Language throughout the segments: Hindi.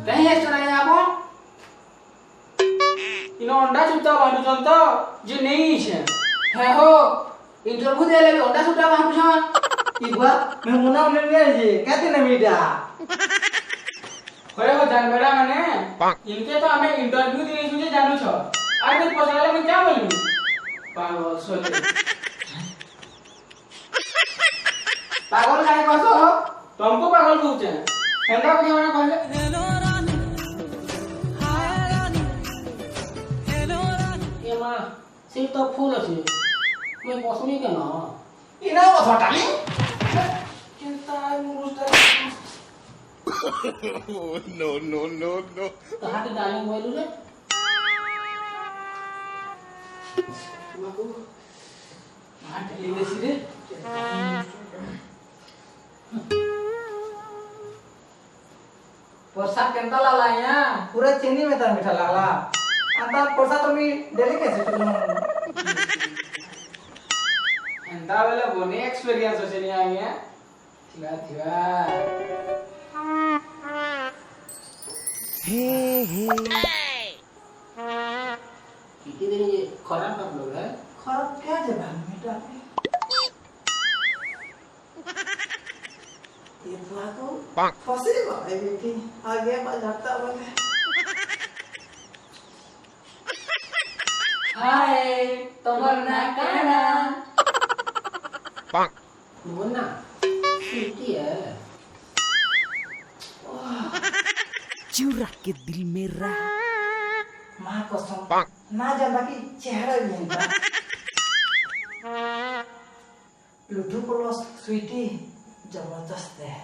कहीं है सुनाई आपको इनो अंडा छुट्टा बांधु छन तो जे नहीं है हो इंटरव्यू दे ले अंडा छुट्टा बांधु छन इबा मैं मुना में जे कहते न मीडा होय हो जान बेड़ा माने इनके तो हमें इंटरव्यू दे सुजे जानू छ आज कोई पछाले में क्या बोलू पागल सोले पागल काहे कहतो तुमको पागल कहते हैं हेंदा को माने कहले ये मां सिर्फ तो फूल अछि मैं बसनी के ना इना बसटाली चिंता मुरुस्ता no. Happy darling, boy, look. प्रसाद केंता लाला या पूरा चीनी में तर मीठा लाला अंता प्रसाद तो मी डेली कैसे तुम एंता वाला बोने एक्सपीरियंस हो चली आई है थिवा कितने दिन ये खराब आप लोग है खराब क्या जगह मीठा ये तो फंसे भाई बेटी आगे पर जाता बोले हाय तुम्हारा काना मुन्ना सीटी है चुरा के दिल में रहा माँ कसम ना जानता कि चेहरा भी नहीं था लुटू प्लस स्वीटी जबरदस्त है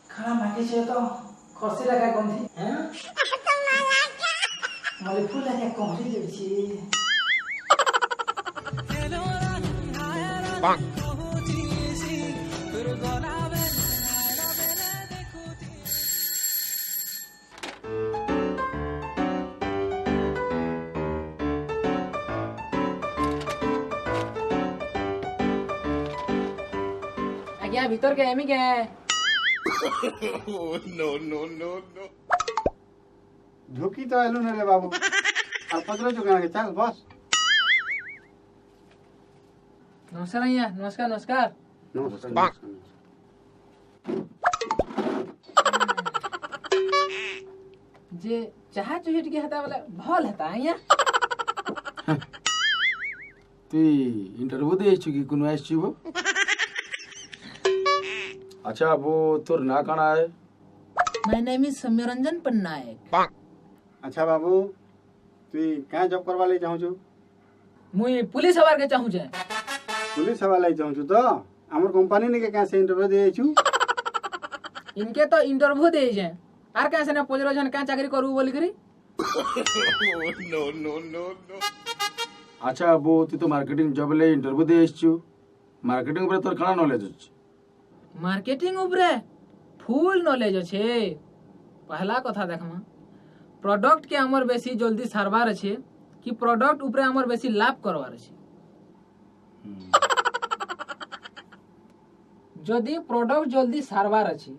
खाना मांगे चाहिए तो खर्ची लगा गंधी हैं मले फूल लगा कोहरी देची क्या भीतर के एमी के no. झुकी तो आलू न रे बाबू अब पत्र चुका के चल बस नमस्कार भैया नमस्कार जे चाहा जो हिट के हता वाला भल हता भैया तू इंटरव्यू दे चुकी कुन आइछिबो अच्छा वो तोर ना काना है माय नेम इज सौम्यरंजन पन्नायक अच्छा बाबू तू कहाँ जॉब करवा ले चाहू छु मुई पुलिस हवार के चाहू छे पुलिस हवा ले चाहू छु तो हमर कंपनी ने के कहाँ से इंटरव्यू दे छु इनके तो इंटरव्यू दे जे आर कहाँ से ना पोजरो जन कहाँ चाकरी करू बोली करी no. अच्छा वो तू तो मार्केटिंग जॉब ले इंटरव्यू दे छु मार्केटिंग ऊपर तोर काना नॉलेज अछि मार्केटिंग ऊपर फुल नॉलेज अच्छे पहला कथा देखमा प्रोडक्ट के हमर बेसी जल्दी सारवार अच्छे कि प्रोडक्ट ऊपर हमर बेसी लाभ करवार अच्छे जदि प्रोडक्ट जल्दी सारवार अच्छे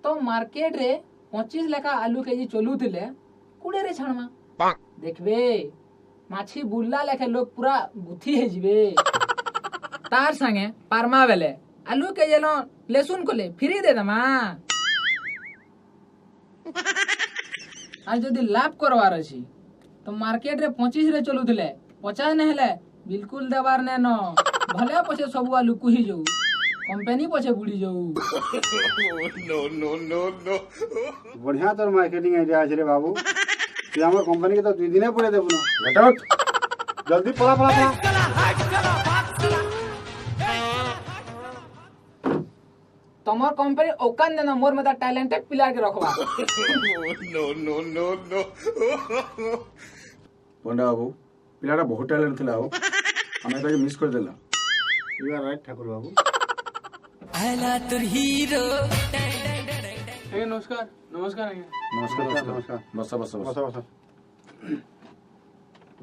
तो मार्केट रे 25 लेखा आलू केजी चलू थिले कुड़े रे छाणमा देखबे माछी बुल्ला लेखे लोग पूरा गुथी हे जिवे तार संगे पारमा बेले आलू के जेलो लेसुन को ले फ्री दे दमा आज जदि लाभ करवार अछि तो मार्केट रे 25 रे चलू थिले 50 ने हेले बिल्कुल देवार ने न भले पछे सब आलू कुही जाऊ कंपनी पछे बुड़ी जाऊ no. बढ़िया तोर मार्केटिंग आइडिया अछि रे बाबू तू हमर कंपनी के तो 2 दिन पड़े देबु न घटक जल्दी पड़ा तमर कंपनी ओकान ने मोर में टैलेंटेड प्लेयर के रखवा no. पंडा बाबू पिलाटा बहुत टैलेंट थिला हो हमें तो मिस कर देला यू आर राइट ठाकुर बाबू आला तुर हीरो ए नमस्कार नमस्कार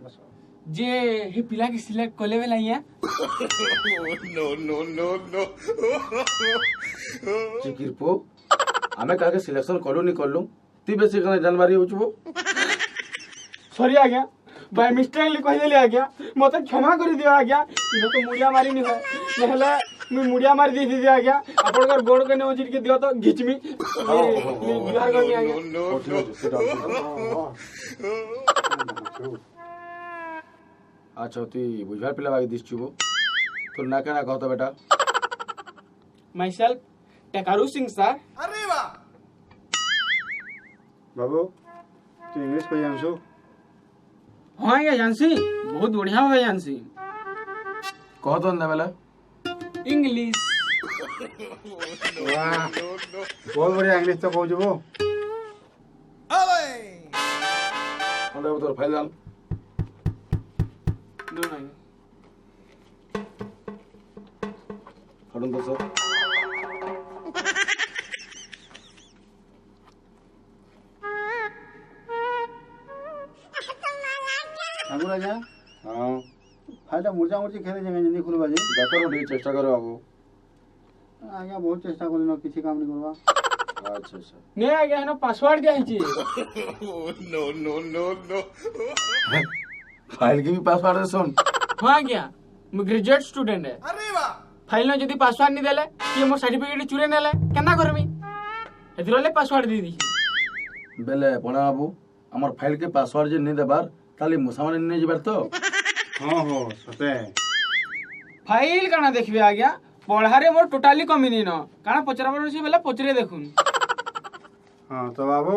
बस जे हे पिला के सिलेक्ट कोले वेला हिया चिकिरपो आमे काके सिलेक्शन कलु नि करलु ती बेसी कने जानकारी होचबो सॉरी आज्ञा बाय मिस्टेकली कहि देली आज्ञा मते क्षमा कर दियो आज्ञा इनो तो मुड़िया मारी नि होय नहले मु मुड़िया मारी दी थी आज्ञा आपनकर गोड़ के ने उजिर के दियो तो घिचमी बिहार कर आज्ञा अच्छा ती बुझार पिला बाकी दिसचुबो तो ना केना कहतो बेटा my self Tekaru Singh sir बाबू तू इंग्लिश कहि जानसु हां आज्ञा जानसी बहुत बढ़िया हो जानसी कहतो न बेला इंग्लिश वाह बहुत बढ़िया इंग्लिश तो कहू जबो अंदर तोर फाइल डाल दो ना हडन तो सर ठाकुर आजा हां फाइलटा मुर्जा मुर्जी खेले जगह जल्दी खुलबा जी देखो रे चेष्टा करो बाबू आज्ञा बहुत चेष्टा करलिन किसी काम नहीं करबा अच्छा अच्छा ने आज्ञा न पासवर्ड दिया हिची फाइल के भी पासवर्ड सुन हां आज्ञा मु ग्रेजुएट स्टूडेंट है अरे वाह फाइल न जदी पासवर्ड नहीं देले कि मोर सर्टिफिकेट चुरे नेले केना करमी एथिरले पासवर्ड दे दी बेले पणा बाबू हमर फाइल के पासवर्ड जे नहीं देबार ताली मुसामने नहीं जिबार तो हां हो सते फाइल काना देखबे आज्ञा पढ़ारे मोर टोटली कमी नहीं न काना पचराबर छी बेला पचरे देखुन हां तो बाबू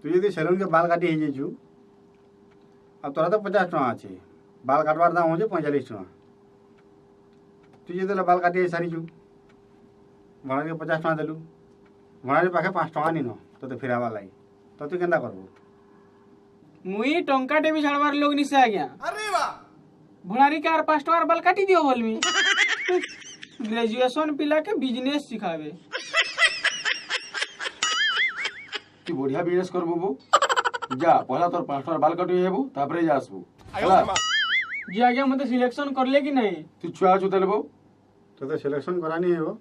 तू यदि सैलून के बाल काटी हे जेजू अब तोरा तो 50 टका अछि बाल काटवार दाम हो जे 45 टका तू यदि बाल काटी सारी जू भणा के 50 टका देलु भणा के पाखे 5 टका नहीं न तो फिरावा लाई तो तू केंदा करबो मुई टंका टेबी छाड़वार लोग निसे आज्ञा अरे वाह भुनारी के 5 टका बाल काटी दियो बोलमी ग्रेजुएशन पिला के बिजनेस सिखावे तू बढ़िया बिजनेस कर बुबू जा पहला तोर 5 टका बाल कटि हेबू तापरे जा आसबू हला जी आज्ञा मते सिलेक्शन करले कि नहीं तू छुआ चुतेलबो तो सिलेक्शन करानी है वो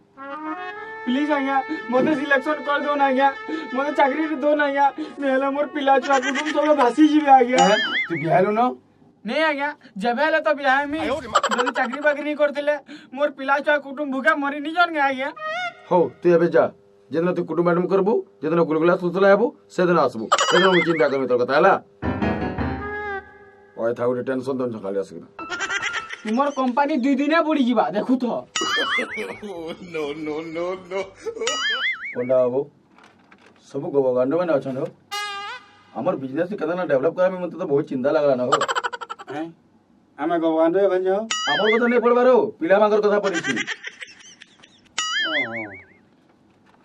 प्लीज आज्ञा मते सिलेक्शन कर दो ना आज्ञा मते चाकरी दो ना आज्ञा नेला मोर पिला छुआ कुटुम सब भासी जीवे आज्ञा तू बिहाइलो न नहीं आज्ञा जब हेले तो बियाह में जदी चाकरी बाकरी नहीं करथिले मोर पिला छुआ कुटुम भूखा मरी नहीं जन आज्ञा हो तू एबे जा जेदिन तू कुटुम मैडम करबू जेदिन गुलगुला सुतला हेबू सेदिन आसबू सेदिन मु चिंता करबी तोर कथा हला ओए था गुटे टेंशन दन खाली आसगिना तुमर कंपनी 2 दिने बुड़ी जीवा देखु तो कोंडा बाबू सब गवगांड में अछन हो हमर बिजनेस के कदना डेवलप करा में मते तो बहुत चिंता लागला ना हो हैं हमें गवांडे भंजो हमर कथा नहीं पड़बारो पिला मांगर कथा पड़ीसी ओहो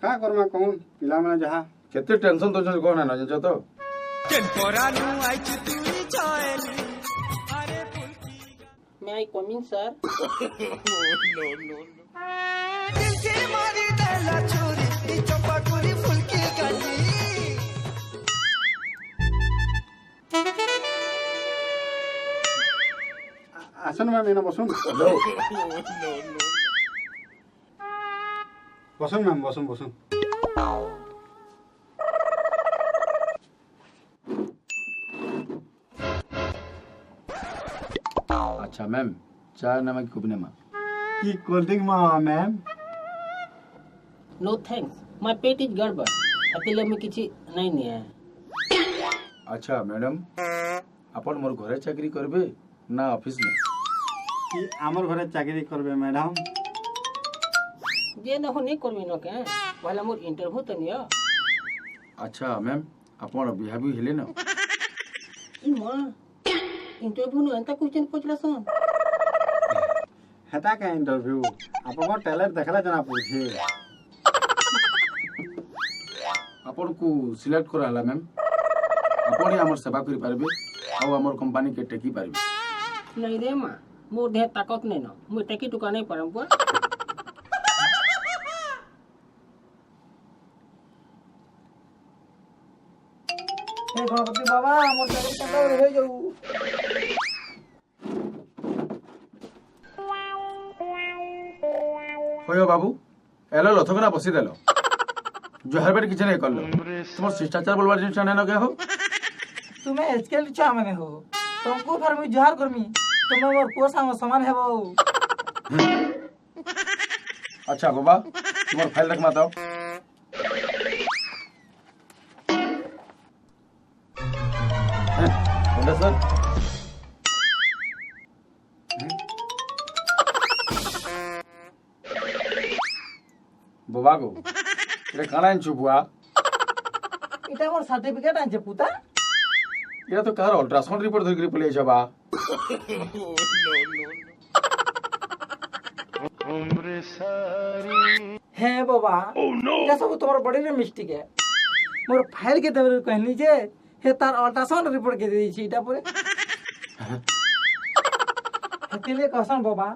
का करमा कहूं पिला माने जहा केते टेंशन तो कोन ना जतो तो May I come in, sir? आसन मैम एना बसुन बसुन मैम बसुन बसुन अच्छा मैम चाय नमक कुबनेमा की कोल्ड ड्रिंक मा ma'am No thanks. My pet is गड़बड़. अकेले में किसी नहीं है. अच्छा मैडम अपन मोर घरे चाकरी करबे ना ऑफिस में की हमर घरे चाकरी करबे मैडम जे न हो नहीं करबे न के. वाला मोर इंटरव्यू तो नहीं है. अच्छा मैम अपन बिहा भी हेले ना मां इंटरव्यू न अंत क्वेश्चन पूछला सन. हेता का इंटरव्यू आपको टैलेंट देखला जना पूछे अपन को सिलेक्ट कराला मैम अपन ही हमर सेवा करि पारबे आ हमर कंपनी के टेकी पारबे नहीं रे मां मोर देह ताकत नहीं न. मैं टेकी टुका नहीं परम को. हे गणपति बाबा मोर चाकरी केता हो जाऊ होयो बाबू एलो लथकना बसी देलो जुहार बेट किछ नहीं करलो तुम शिष्टाचार बोलवार जिनिस न के हो तुम्हें एचकेल छुआ मैंने हो तुमको फिर मुझे जुहार करमी तुम्हें मोर पुओ संग समान है वो अच्छा बाबा तुम्हार फाइल देख माताओ सर बाबा को এটা কানা আনছু বুয়া এটা মোর সার্টিফিকেট আনছে পুতা এটা তো কার অল্ট্রাসাউন্ড রিপোর্ট ধরে পড়ে যাবা হ্যাঁ বাবা এটা সব তোমার বডির মিস্টেক है মোর ফাইল के देवे कहनी जे हे तार अल्ट्रासाउंड रिपोर्ट के दे दी इटा पर हेतिले कहसन बाबा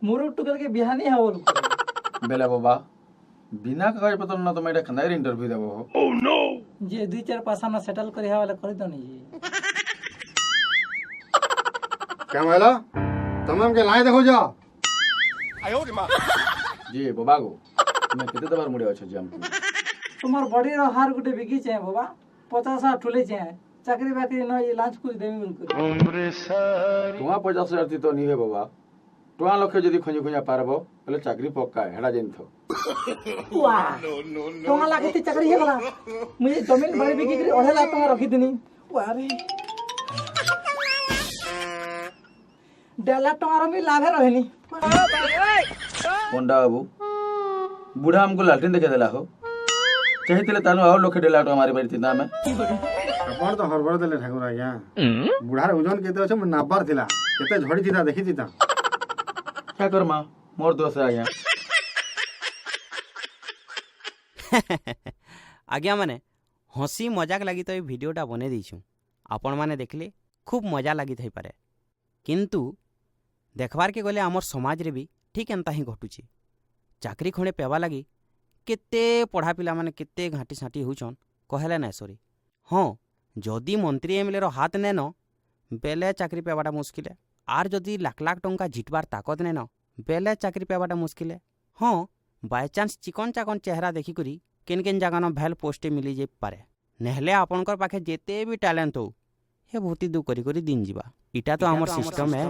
मोर टुकल के बिहानी है बोल बेला बाबा बिना कागज पत्र ना तुम एटा खंदायर इंटरव्यू देबो हो जे 2-4 पैसा ना सेटल करे है वाला कर दो नहीं क्या महिला तमाम के लाए देखो जा जी बाबा को मैं कितने बार मुड़े अच्छे जाम তোমার বডির হার গুটে বিকি চাই বাবা 50 ठुले चाहे चाकरी बाकरी न ये लांच कर देमी बोल कर तुम्हा 50,000 तो नहीं है बाबा टुआ लक्ष्य जदि खोजी खोजा पारबो बोले चाकरी पक्का है हेडा जेन थो वाह टोंगा लागते चाकरी हे गला मुझे जमीन बड़ी बिकी कर 2 लाख टका रखी देनी वाह रे 1.5 लाख टका रो मी लाभ रहनी पंडा बाबू बूढ़ा हमको लालटेन देखे देला हो चाहिए तानु और लोके डेला तो हमारे बारी थिना में ଆପଣ ତ ହରବର ଦେଲେ ଠାକୁର ଆଜ୍ଞା ବୁଢ଼ାର ଓଜନ କେତେ ଅଛି ମୁଁ ନାବାର ଥିଲା କେତେ ଝଡ଼ି ଥିଲା ଦେଖିଥିତା क्या कर मां मोर दोस्त है आया आज्ञा मैंने हसी मजाक लगी तो ये वीडियोटा बने दीछू आपण मैंने देखले खूब मजा लगी थी पारे किंतु देखबार के गले आमर समाज रे भी ठीक एंता ही घटुची चाकरी खणे पेवा लगी केते पढ़ा पिला माने केते घाटी साटी होचन कहले ना सॉरी हाँ जदि मंत्री एमएलए रो हाथ नेन बेले चाकरी पेवाटा मुश्किल है आर जदि लाख लाख टंका जितबार ताकत नेन बेले चाकरी पेवाटा मुश्किल है हाँ बाय चांस चिकन चाकन चेहरा देखिकरी केन केन जगान भैल पोस्टे मिली जाई पारे नहले आपनकर पाखे जेते भी टैलेंट हो हे भूति दू करी दिन जीवा इटा तो आमर सिस्टम है